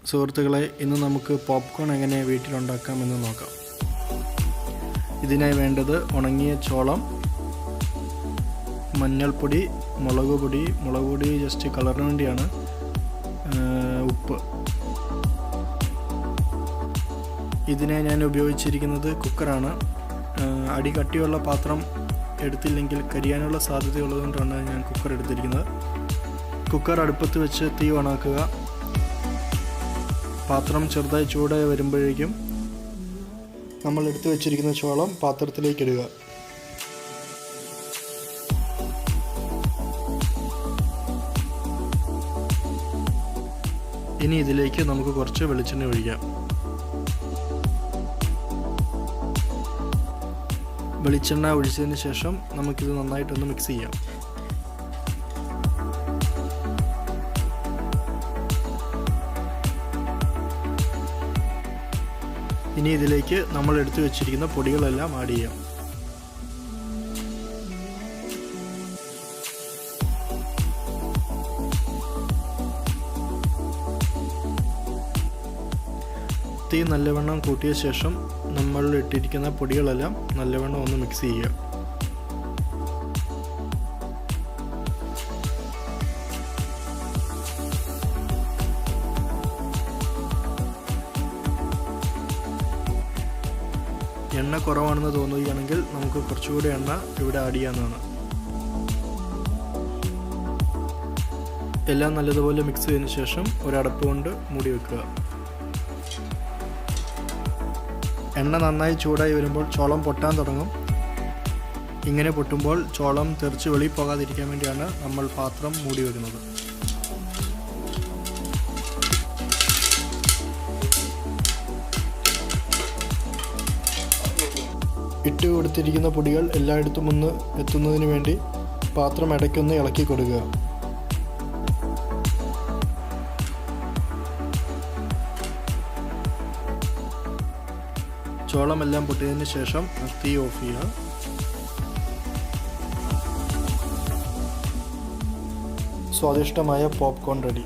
സുഹൃത്തുക്കളെ, ഇന്ന് നമുക്ക് പോപ്കോൺ എങ്ങനെ വീട്ടിലുണ്ടാക്കാമെന്ന് നോക്കാം. ഇതിനായി വേണ്ടത് ഉണങ്ങിയ ചോളം, മഞ്ഞൾപ്പൊടി, മുളക് പൊടി ജസ്റ്റ് കളറിന് വേണ്ടിയാണ്, ഉപ്പ്. ഇതിനായി ഞാൻ ഉപയോഗിച്ചിരിക്കുന്നത് കുക്കറാണ്. അടി കട്ടിയുള്ള പാത്രം എടുത്തില്ലെങ്കിൽ കരിയാനുള്ള സാധ്യതയുള്ളതുകൊണ്ടാണ് ഞാൻ കുക്കർ എടുത്തിരിക്കുന്നത്. കുക്കർ അടുപ്പത്ത് വെച്ച് തീ ഓണാക്കുക. പാത്രം ചെറുതായി ചൂടായി വരുമ്പോഴേക്കും നമ്മൾ എടുത്തു വെച്ചിരിക്കുന്ന ചോളം പാത്രത്തിലേക്ക് ഇടുക. ഇനി ഇതിലേക്ക് നമുക്ക് കുറച്ച് വെളിച്ചെണ്ണ ഒഴിക്കാം. വെളിച്ചെണ്ണ ഒഴിച്ചതിന് ശേഷം നമുക്കിത് നന്നായിട്ടൊന്ന് മിക്സ് ചെയ്യാം. ഇനി ഇതിലേക്ക് നമ്മൾ എടുത്തു വെച്ചിരിക്കുന്ന പൊടികളെല്ലാം ആഡ് ചെയ്യാം. തീ നല്ലവണ്ണം കൂട്ടിയ ശേഷം നമ്മൾ ഇട്ടിരിക്കുന്ന പൊടികളെല്ലാം നല്ലവണ്ണം ഒന്ന് മിക്സ് ചെയ്യുക. എണ്ണ കുറവാണെന്ന് തോന്നുകയാണെങ്കിൽ നമുക്ക് കുറച്ചുകൂടി എണ്ണ ഇവിടെ ആഡ് ചെയ്യാവുന്നതാണ്. എല്ലാം നല്ലതുപോലെ മിക്സ് ചെയ്തതിന് ശേഷം ഒരടപ്പ് കൊണ്ട് മൂടി വെക്കുക. എണ്ണ നന്നായി ചൂടായി വരുമ്പോൾ ചോളം പൊട്ടാൻ തുടങ്ങും. ഇങ്ങനെ പൊട്ടുമ്പോൾ ചോളം തെറിച്ച് വെളിയിൽ പോകാതിരിക്കാൻ വേണ്ടിയാണ് നമ്മൾ പാത്രം മൂടി വെക്കുന്നത്. ഇട്ട് കൊടുത്തിരിക്കുന്ന പൊടികൾ എല്ലായിടത്തും ഒന്ന് എത്തുന്നതിന് വേണ്ടി പാത്രം ഇടയ്ക്കൊന്ന് ഇളക്കി കൊടുക്കുക. ചോളമെല്ലാം പൊട്ടിയതിന് ശേഷം തീ ഓഫ് ചെയ്യുക. സ്വാദിഷ്ടമായ പോപ്കോൺ റെഡി.